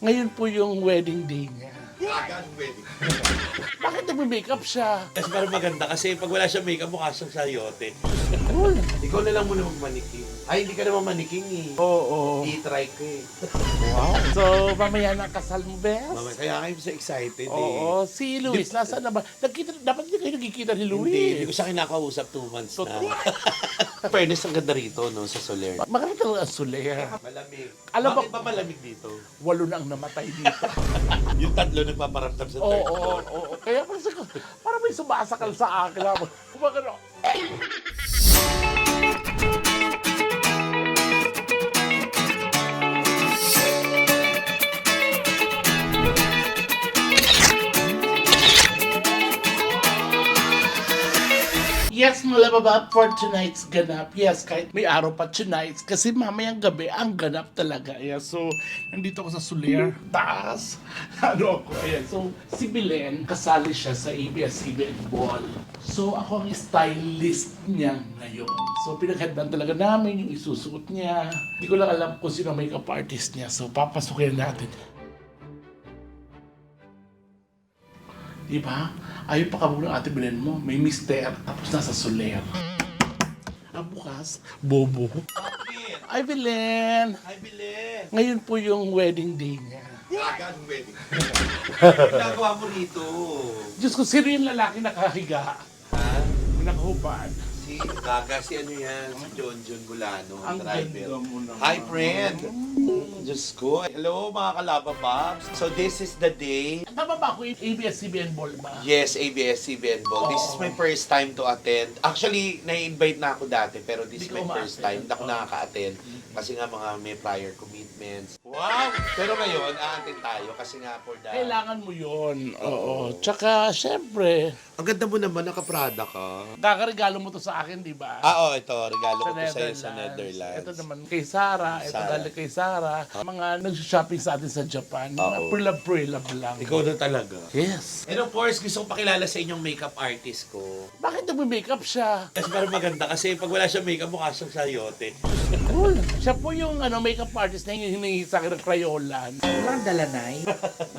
Ngayon po yung wedding day niya. Agad wedding. Bakit nagme-makeup siya? Kasi parang maganda kasi pag wala siyang makeup mukha siyang sayote. Cool. Ikaw na lang muna magmaniking. Ay, hindi ka naman maniking eh. Oo. I-try ko eh. Wow. So, mamaya na kasal mo, Bes? Mama, kaya kayo sa excited eh. Oo. Si Luis, nasaan na ba? Dapat hindi kayo nagkikita ni Luis. Hindi ko siya kinakausap 2 months na. Fairness, ang ganda rito, no, sa Soler. Maganda talaga ang Soler. Malamig. Alam mo- Bakit ba malamig dito? 8 na ang namatay dito. Yung 3 nagpaparamdam sa Oo, third oo, floor. oo. Kaya parang may sumasakal sa akin. Kumagano. Yes, malababa for tonight's ganap. Yes, kahit may araw pa tonight. Kasi mamayang gabi, ang ganap talaga. Yes, so, nandito ako sa Soler. Taas. Ano ako? Ayan. So, si Belen, kasali siya sa ABS-CBN Ball. So, ako ang stylist niya ngayon. So, pinaghandaan talaga namin yung isusuot niya. Hindi ko lang alam kung sino ang makeup artist niya. So, papasukin natin. Diba? Ayaw pa kabog ng ate Belen mo. May mister, tapos nasa Soler. Bukas, bobo. Bakit? Ay, Belen! Ay, Bilen. Ngayon po yung wedding day niya. Agad wedding. Ginagawa mo rito. Diyos ko, sino yung lalaki nakahiga? Ha? Nakahubad. Si Gaga, si ano yan? Si John Gulano, Ang driver. ganda mo naman. Hi, friend! Diyos ko. Hello, mga kalabababs. So, this is the day. Tama ba ako yung ABS-CBN Ball ba? Yes, ABS-CBN Ball. This is my first time to attend. Actually, nai-invite na ako dati, pero this is Hindi my ka first time. Hindi ako nakaka-attend. Kasi nga mga may prior commitments. Wow! Pero ngayon, a-attend tayo kasi nga for the... Kailangan mo yun. Oo. Tsaka, syempre, Ang ganda mo naman, naka-Prada ka. kakaregalo mo to sa akin, di ba? Oo, ito. Regalo ko to sa'yo sa Netherlands. Ito naman kay Sarah. Ito Sarah. galing kay Sarah. Mga nag-shopping sa atin sa Japan. Oo. Pre-love lang. Ikaw na talaga. Yes. And of course, gusto kong pakilala sa inyong makeup artist ko. Bakit nagme-makeup siya? Kasi parang maganda kasi pag wala siyang makeup, mukha siyang sayote. Cool. Siya po yung makeup artist na yung hiningi sa akin ng Crayolan. Walang dalanay.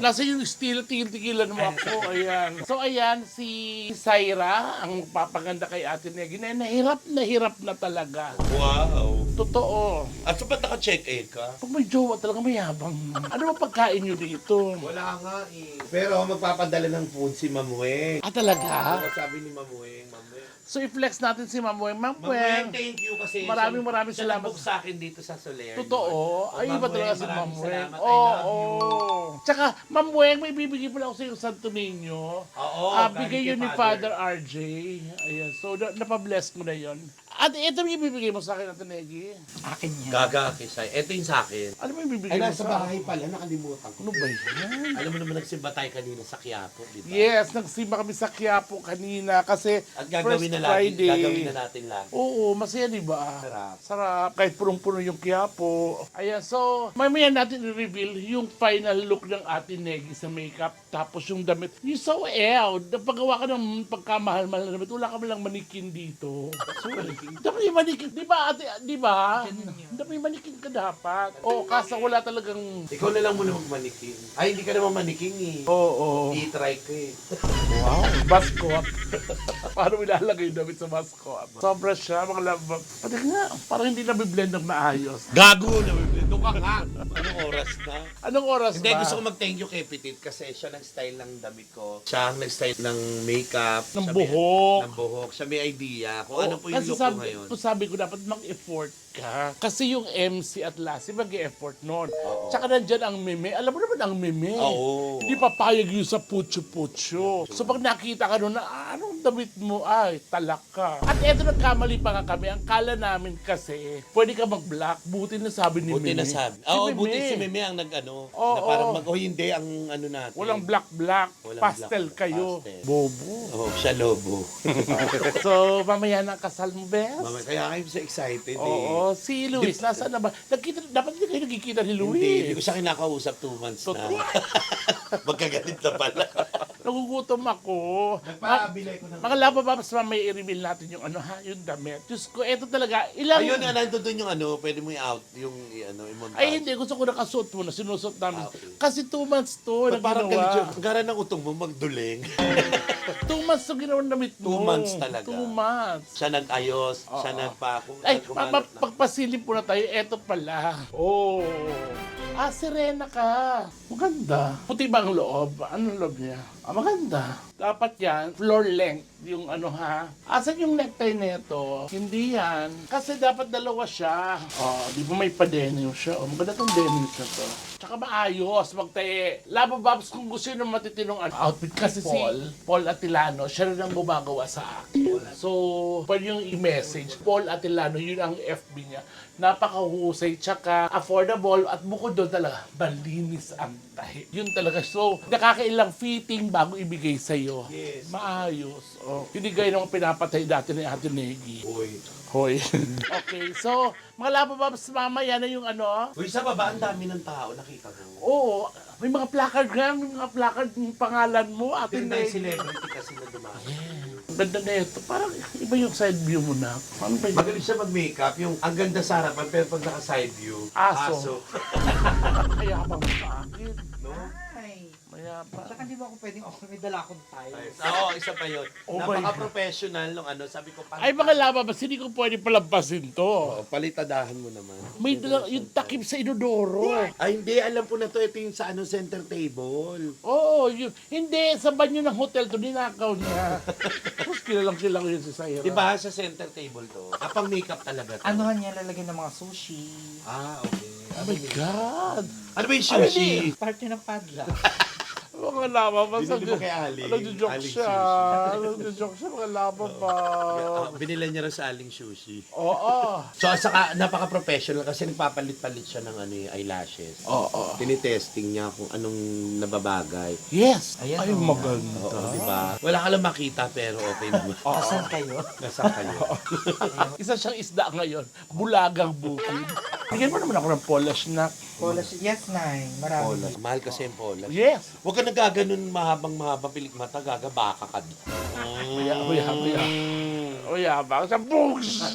Nasa yung estilo, tigil-tigilan mo ako. Ayan. So ayan, si Syra, ang papaganda kay Ate Negi, na hirap na talaga. Wow! Totoo. At so ba't naka-check-in ka? Pag may jowa talaga mayabang. Ano ba pagkain nyo dito? Wala nga eh. Pero magpapadala ng food si Mamueng. Ah, talaga? Sabi ni Mamueng, So i-flex natin si Mamueng. Mamueng, Mamueng, thank you kasi Maraming siya salamat. nag-book sa akin dito sa Soler. Totoo. Ay, iba talaga si maraming Mamueng. salamat. I love you. Tsaka, Mamueng, may bibigay pala ako sa iyo Santo Niño. Oo, Bigay yun ni Father RJ. Ayan. So, napabless mo na yun. At ito yung bibigay mo sa akin, Ate Negi. Akin yan. Gaga, Kisay. Ito yung sa akin. Ano ba yung bibigay Ay, mo nasa sa bahay pala. Nakalimutan ko. Ano ba yan? Alam mo naman, nagsimba tayo kanina sa Quiapo, di ba? Yes, nagsimba kami sa Quiapo kanina kasi At gagawin first na natin, Friday. gagawin na natin lang. Oo, masaya di ba? Sarap. Sarap. Kahit punong-puno yung Quiapo. Ayan, so, mamaya natin i-reveal yung final look ng Ate Negi sa makeup. Tapos yung damit. You so napagawa ka ng pagkamahal-mahal na damit. Wala ka lang manikin dito. Sorry. Dapat yung manikin. Di ba, ate? Di ba? Dapat yung manikin ka dapat. Oo, kasa wala talagang... Ikaw na lang muna magmaniking. Ay, hindi ka naman maniking eh. Oo. I-try ko eh. Wow. Mascot. Paano ilalagay yung damit sa mascot? Sobra siya, mga love. Pati nga, parang hindi na blend ng maayos. Gago na, doon ka nga. Anong oras na? Anong oras Hindi, ba? gusto ko mag-thank you kay Petit kasi siya nag-style ng damit ko. Siya ang nag-style ng makeup. Ng Siya buhok. Ng buhok. Siya may idea kung ano po yung Kasi look ko ngayon. sabi ko dapat mag-effort ka. Kasi yung MC at Lassie mag-effort nun. Tsaka nandyan ang meme. Alam mo naman ang meme. Oo. Hindi papayag yun sa putyo-putyo. So pag nakita ka nun na, anong damit mo? Ay, talak ka. At eto nagkamali pa nga kami. Ang kala namin kasi, pwede ka mag-black. Buti na sabi ni Buti Meme. na sabi. Si Oo, Meme. buti si Meme ang nag-ano. Oo, na parang oo. hindi ang ano natin. Walang black-black. Walang Pastel black, kayo. pastel. Bobo. Oo, siya lobo. So, mamaya na kasal mo, Bes? Mama, kaya kayo sa excited eh. Oo, si Luis, nasaan na ba? Dapat hindi kayo nagkikita ni Luis. Hindi ko siya kinakausap 2 months na. Totoo. Magkagalit na pala. Nagugutom ako. Nagpabili ko ng... Mga laba ba, mas mamaya i-reveal natin yung ano ha, yung damit. Diyos ko, eto talaga, ilang... Ayun, nandun dun yung ano, pwede mo i-out, yung i-montage. Ay hindi, gusto ko nakasuot mo na, sinusot namin. Okay. Kasi 2 months to, na Parang ginawa. ganito, ang gara ng utong mo, magduling. 2 months to ginawa ng damit mo. 2 months talaga. 2 months. Siya nag-ayos, siya Oo. Ay, Pagpasilip po na tayo, eto pala. Oh. Ah, sirena ka. Maganda. Puti ba ang loob? Anong loob niya? Ah, maganda. Dapat yan, floor length, yung ano ha. Asan yung necktie nito? Hindi yan. Kasi dapat dalawa siya. Oh, di ba may pa-denim siya? Oh, maganda tong denim na to. Tsaka maayos, magtae. Laba Babs, kung gusto nyo ng matitinong outfit. Kasi si Paul Atilano, siya rin ang gumagawa sa akin. So, pwede yung i-message. Paul Atilano, yun ang FB niya. Napakahusay, tsaka affordable, at bukod doon talaga, malinis ang tahi. Yun talaga. So, nakakailang fitting bago ibigay sa'yo. Yes. Maayos. Oh. Hindi gaya nung pinapatay dati ni Ate Negi. Uy. Hoy. Okay, so, mga Laba Babs, mamaya na yung ano. Uy, sa baba, ang dami ng tao, nakita mo. Oo, may mga placard nga, may mga placard yung pangalan mo, Ate Pero na Negi. celebrity kasi na dumami. Ganda na ito. Parang iba yung side view mo na. Ano ba yun? Magaling siya mag-makeup, yung ang ganda sa harapan, pero pag naka-side view, Aso. Mayabang sa akin. No? Ay. Mayabang. Saka di ba ako pwedeng may dala akong tie? Oo, isa pa yun. Oh my Napaka-professional nung ano, sabi ko, Ay, mga Laba Babs, hindi ko pwede palampasin to. Oo, palitadahan mo naman. May dala, yung takip sa inodoro. Ay, hindi. Alam ko na to. Ito yung sa center table. Oo, yun. Hindi, sa banyo ng hotel to, ninakaw niya. Tapos kilalang yun si Saira. Di ba sa center table to? Pang makeup talaga to. Anuhan niya lalagyan ng mga sushi. Ah, okay. Oh my God! Ano ba yung sushi? Parte ng padla. Mga Laba Babs. Binili mo kay Ali. Nagjo-joke Aling siya. sushi. Nagjo-joke siya, mga Laba Babs. Binila niya rin sa aling sushi. Oo. So, saka napaka-professional kasi nagpapalit-palit siya ng eyelashes. Oo. Tinitesting niya kung anong nababagay. Yes. Ayan, Ay, oh. maganda. Oo, di ba? Wala ka lang makita pero okay naman. Asan kayo? Nasaan kayo? Isa siyang isda ngayon. Bulagang bukid. Bigyan mo naman ako ng polish na. Polish. Yes, Nay. Marami. Polas. Mahal kasi yung polas. Yes. Huwag ka nagaganon mahabang pilik mata, gagabaka ka. Kuya. O yabang. Sa bugs.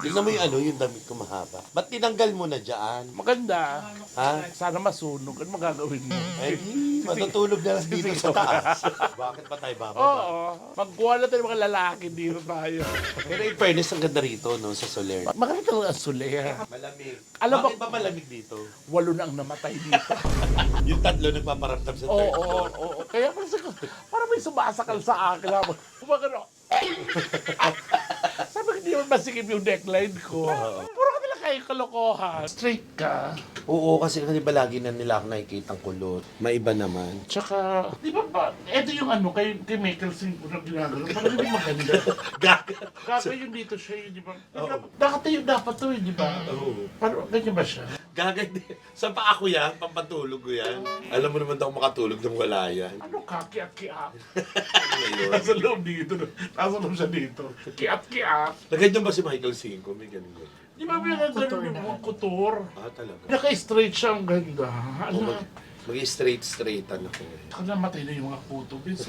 Tignan mo yung yung damit ko mahaba. Ba't tinanggal mo na dyan? Maganda. Ha? Sana masunog. Ano magagawin mo? Ay, matutulog na lang dito sa taas. Bakit pa tayo bababa? Oo. Magkuha na tayo ng mga lalaki dito tayo. Pero in fairness, ang ganda rito, no, sa Soler. Maganda talaga ang Soler. Malamig. Alam mo- Bakit ba malamig dito? 8 na ang namatay dito. Yung tatlo nagpaparamdam sa Oo, third oo, floor. oo. Kaya parang may sumasakal sa akin. Kumagano. Sabi ko, hindi naman masikip yung neckline ko. Puro ka nila kayo kalokohan. Straight ka. Oo, kasi di ba lagi na nila ako nakikitang kulot. Maiba naman. Tsaka, di ba ito yung ano, kay Mickelson ko na ginagano. Parang hindi maganda. Gaga. Kaya yung dito siya, di ba? Oo. Nakatayo dapat to, di ba? Oo. Parang ganyan ba siya? Gaga din. Saan pa ako yan? Pampatulog ko yan. Alam mo naman daw makatulog nang wala yan. Ano ka? Kiat-kiat. Ano yun? Nasa loob dito. Nasa loob siya dito. Kiat-kiat. Naganyan ba si Michael Cinco? May ganun yun. Di ba may ganun Couture yung na. mga couture? Ah, talaga. Naka-straight siya, ang ganda. Ano? Mag-straightan ako. Saka namatay na yung mga puto. Bis.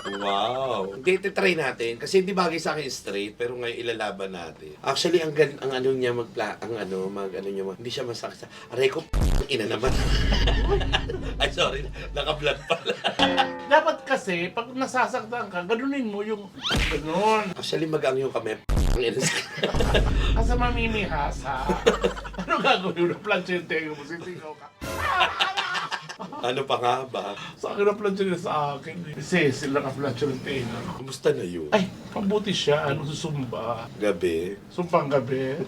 Wow. Hindi, try natin. Kasi hindi bagay sa akin straight, pero ngayon ilalaban natin. Actually, ang ano niya hindi siya masakit. Aray ko, ina naman. Ay, sorry. Naka-vlog pala. Dapat kasi, pag nasasaktan ka, ganunin mo yung ganun. Actually, magang yung kami. Kasi mamimihasa. Ano gagawin mo? Plancha yung tenga mo, sisigaw ka. Ano pa nga ba? Sa akin na plancha niya sa akin. Cecil na ka-plancha yung tenga. Kumusta na yun? Ay, mabuti siya. Ano susumba? Gabi. Sumpang gabi.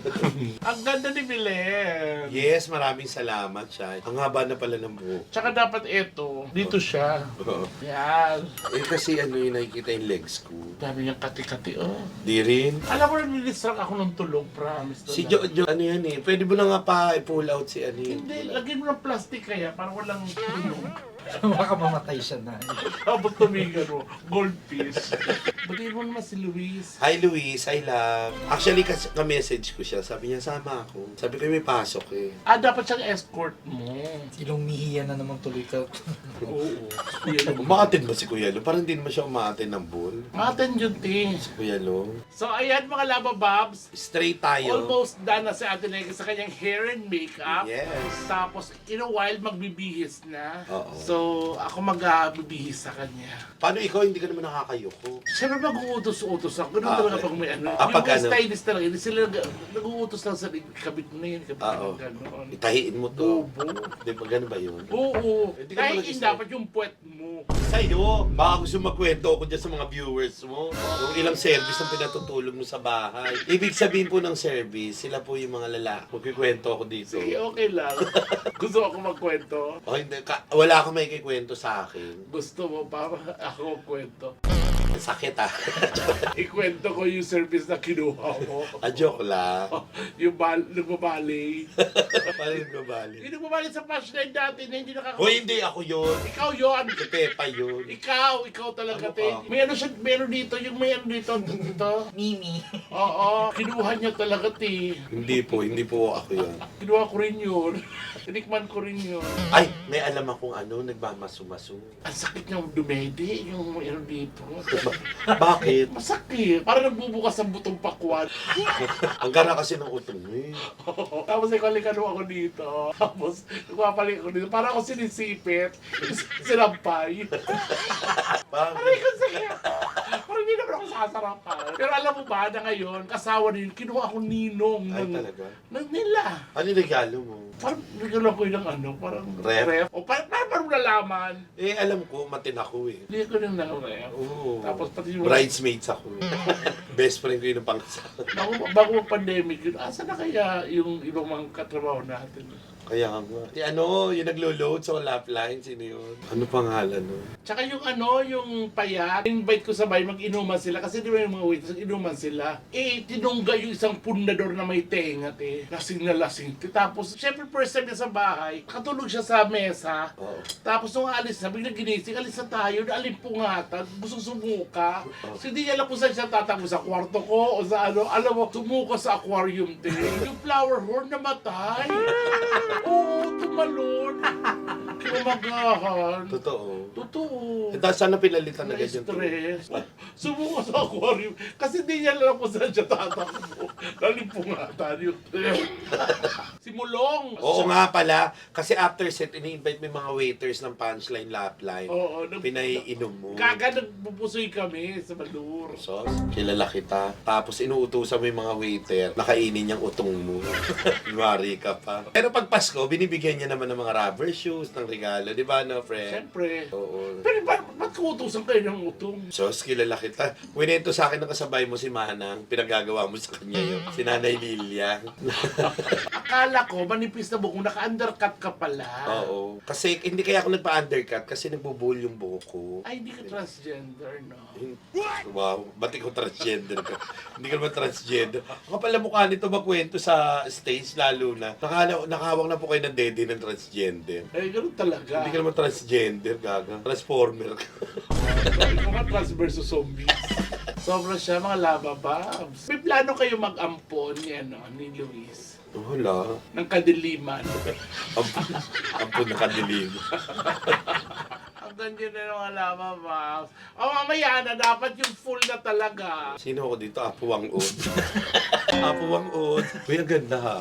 Ang ganda ni Belen. Yes, maraming salamat siya. Ang haba na pala ng buhok. Tsaka dapat ito, dito siya. Oo. Yan. Eh kasi yung nakikita yung legs ko. Dami niyang kati-kati, oh. Di rin. Alam mo na, nilistrang ako ng tulog, promise. Si talaga. Jojo, ano yan eh. Pwede mo na nga pa i-pull out si ano yun. Hindi, lagyan mo ng plastic kaya, parang walang tulog. Baka mamatay siya na. Tapos tumingin mo, goldfish. Batiin mo naman si Luis. Hi Luis, I love. Actually, ka-message ko siya. Sabi niya, sama ako. Sabi ko, may pasok eh. Dapat siyang escort mo. Ilumihiya na naman tuloy ka. Oo. Kuya Lo. Umaatin ba si Kuya Lo? Parang hindi naman siya umaatin ng bull. Matin yun, ting. Kuya Lo. So, ayan mga Lava Bobs. Straight tayo. Almost done na si Ate Negi sa kanyang hair and makeup. Yes. Tapos, in a while, magbibihis na. Oo. So, ako magbibihis sa kanya. Paano ikaw, hindi ka naman nakakayoko? Siyempre mag-uutos-utos ako. Ganun talaga pag may ano. Pag yung ano? stylist talaga, hindi sila nag-uutos lang sa kabit mo na yun, kabit mo Oo. na gano'n. Itahiin mo to. Bobo. Di ba gano'n ba yun? Oo. Hindi ka Kahit mag-style. hindi dapat yung puwet mo. Sa'yo, baka gusto magkwento ako dyan sa mga viewers mo. Yung ilang service ang pinatutulog mo sa bahay. Ibig sabihin po ng service, sila po yung mga lalaki. Magkikwento ako dito. Sige, okay lang. Gusto ako magkwento. O hindi, wala akong may kikwento sa akin. Gusto mo pa ako magkwento. Sakit ah. Ikwento ko yung service na kinuha mo. Joke lang. Yung nagbabali. Paano yung babali? Yung nagbabali sa flashlight dati na hindi Hoy, hindi ako yun. Ikaw yon. Si Pepa yun. Ikaw talaga, Ano te. ka? May ano siya, meron dito, yung may ano dito. Mimi. Oo, kinuha niya talaga, te. Hindi po ako yun. Kinuha ko rin yun. Tinikman ko rin yun. Ay, may alam akong ano, nagmamasumaso. Ang sakit niyang dumede, yung may ano dito. Bakit? Masakit. Parang nagbubukas ang butong pakwan. Ang gara kasi ng utong eh. Tapos ikaw ako dito. Tapos nagpapalik ako dito. Parang ako sinisipit. Sinampay. Bakit? Aray ko sakit. Parang hindi naman ako sasarapan. Pero alam mo ba na ngayon, kasawa din, kinuha akong ninong Ay, ng, talaga? nila. Ano yung regalo mo? Parang nagkaroon ko ng ano, parang Ref? O parang nalaman. Eh, alam ko, matin ako eh. Hindi ko nang na-ref. Oo. Tapos pati yung Bridesmaids ako eh. Best friend ko yun ng pangasal. bago mag-pandemic yun, asa na kaya yung ibang mga katrabaho natin? Kaya nga. Ano, yung naglo-load sa lap line, sino yun? Ano pangalan no? Tsaka yung ano, yung payat, invite ko sa bahay, mag-inuman sila. Kasi di ba yung mga waiters, inuman sila. Eh, tinungga yung isang pundador na may tenga, eh. Lasing na lasing. Tapos, syempre first time niya sa bahay, katulog siya sa mesa. Oo. Tapos nung alis na, biglang ginising, alis na tayo, nalimpungatan, gusto sumuka. So hindi niya alam kung saan siya tatakbo, sa kwarto ko o sa ano, alam mo, sumuka sa aquarium din. Yung flower horn namatay. Oo, tumalon. Kinumagahan. Totoo. Totoo. Eh, sana pinalitan na ganyan to. Na-stress. Sumuka sa aquarium. Kasi hindi niya alam kung saan siya tatakbo. Nalimpungatan yung si Mulong. Oo nga pala, kasi after set, ini-invite mo yung mga waiters ng punchline lap line. Oo. Pinaiinom mo. Kaga nagpupusoy kami sa Malur. Sos, kilala kita. Tapos inuutusan mo yung mga waiter, nakainin yung utong mo. Kunwari ka pa. Pero pag Pasko, binibigyan niya naman ng mga rubber shoes, ng regalo. Di ba, no, friend? Siyempre. Oo. Pero ba't kutusan kayo ng utong? Sos, kilala kita. Winento sa akin ng kasabay mo si Manang, pinagagawa mo sa kanya yun. Si Nanay Lilia. Akala ko, manipis na buhok, naka-undercut ka pala. Oo. Kasi hindi kaya ako nagpa-undercut kasi nagbubuhol yung buhok ko. Ay, hindi ka transgender, no? Wow, ba't ikaw transgender ka? Hindi ka naman transgender. Ang kapal na mukha nito magkwento sa stage lalo na. Nakahawak na po kayo ng dede ng transgender. Ay, ganun talaga. Hindi ka naman transgender, gaga. Transformer ka. Mga trans versus zombies. Sobra siya, mga lava babs. May plano kayo mag-ampon ni, ni Luis. Wala. Ng kadiliman. Ampun na kadilim. Ang ganda na yung mga lava babs. O mamaya na, dapat yung full na talaga. Sino ako dito? Apo Wang Od. Apo Wang Od. Uy, ang ganda ha.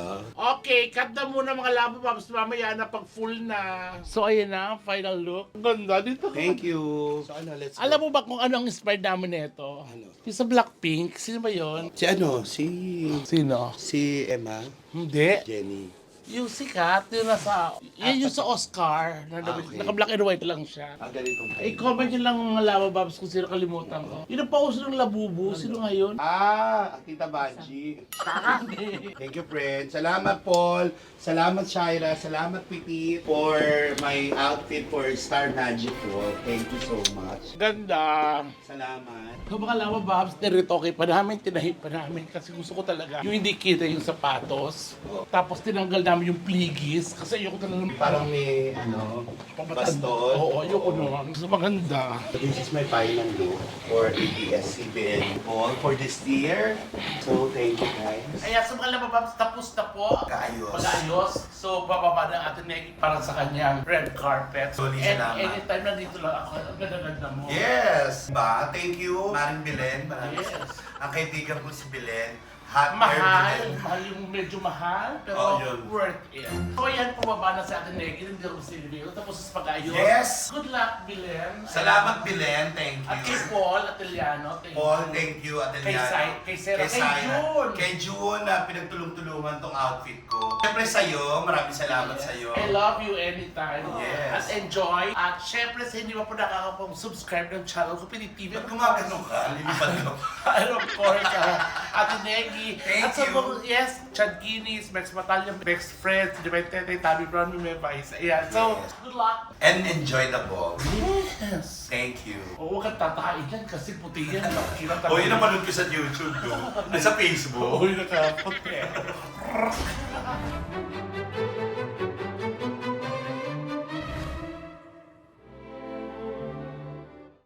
Okay, cut na muna mga lava babs. Mamaya na pag full na. So ayan na, final look. Ang ganda dito. Thank you. So ano, let's go. Alam mo ba kung ano ang inspired namin nito? Ano? Yung sa Blackpink, sino ba yun? Si ano? Sino? Si Emma. Hindi. Jenny. Yung sikat, yung nasa, yun yung sa Oscar, na Okay. naka-black and white lang siya. Ganitong Ay, comment nyo lang mga lava babs kung sino kalimutan ko. Yun ang pauso ng Labubu, sino ngayon? Tita Banji. Thank you, friend. Salamat, Paul. Salamat, Shaira. Salamat, Piti, for my outfit for Star Magic Walk. Thank you so much. Ganda. Salamat. So mga lava babs, niritoke pa namin, tinahid pa namin kasi gusto ko talaga yung hindi kita yung sapatos. Tapos tinanggal namin namin yung pligis. Kasi ayoko talaga Parang may, baston. Oo, ayoko naman. Gusto maganda. This is my final look for ABS-CBN Ball for this year. So, thank you guys. Ayan, sa mga labababs, tapos na po. Kaayos. Pag-ayos. So, bababa na atin Neki para sa kanyang red carpet. Sorry, And salamat. anytime nandito lang ako, ang ganda-ganda mo. Yes! Ba, thank you, Maring Belen. Maraming Yes. Ang kaibigan ko si Belen. Hot air Mahal, Belen. mahal yung medyo mahal, pero Oh, yun. worth it. So ayan, pumaba na sa atin Neki, hindi ko silbi. Tapos sa pag-ayos. Yes! Good luck, Bilen. Salamat, Belen. Thank At kay you. Paul Ateliano, thank Paul, you. thank you. At Kay Sai, kay Sarah, kay June. Kay June na pinagtulong-tulungan tong outfit ko. Siyempre sa'yo, maraming salamat sa'yo. I love you anytime. Yes. At enjoy. At syempre, sa hindi mo po nakakapag-subscribe ng channel ko, Pinitv. Ba't gumagano ka? Lilipad ka. And of course, Ate Negi. Thank At sa you. mga, yes, Chad Guinness, Max Batalyon, Best Friends, Tete, Tabi Brown, may Vice. Ayan. So, Yes. good luck. And enjoy the ball. Yes. Thank you. Oo, huwag kang tatahain yan kasi puti yan. Nakikita O, yun napanood ko sa YouTube, no? Sa Facebook. Oo, yun nakaputi.